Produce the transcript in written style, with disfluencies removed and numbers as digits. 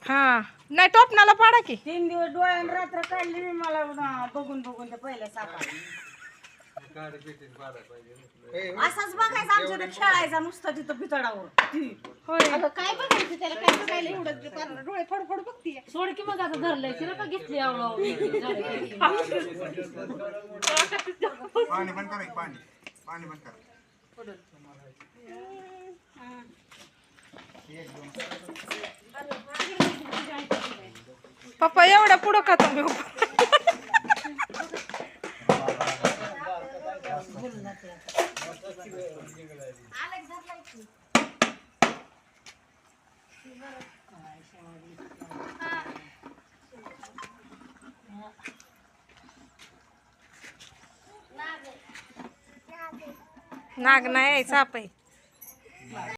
हा नाही टोपणाला पाडा की 3 दिवस डोळ्यानं रात्र काढली मी मला बघून बघून त्या पहिल्या सापाला. असाच बघायचा आमच्याकडे खेळायचा नुसतं तिथं भितडावर. होय अगं काय बघायचं त्याला काय बघायला एवढं डोळे फडफड बघतीये. सोड की मग आता धरलंय तिला का घेतली पाणी बंद करा पाणी बंद करा. पप्पा एवढ्या पुढं का तुम्ही नाग नाही साप आहे.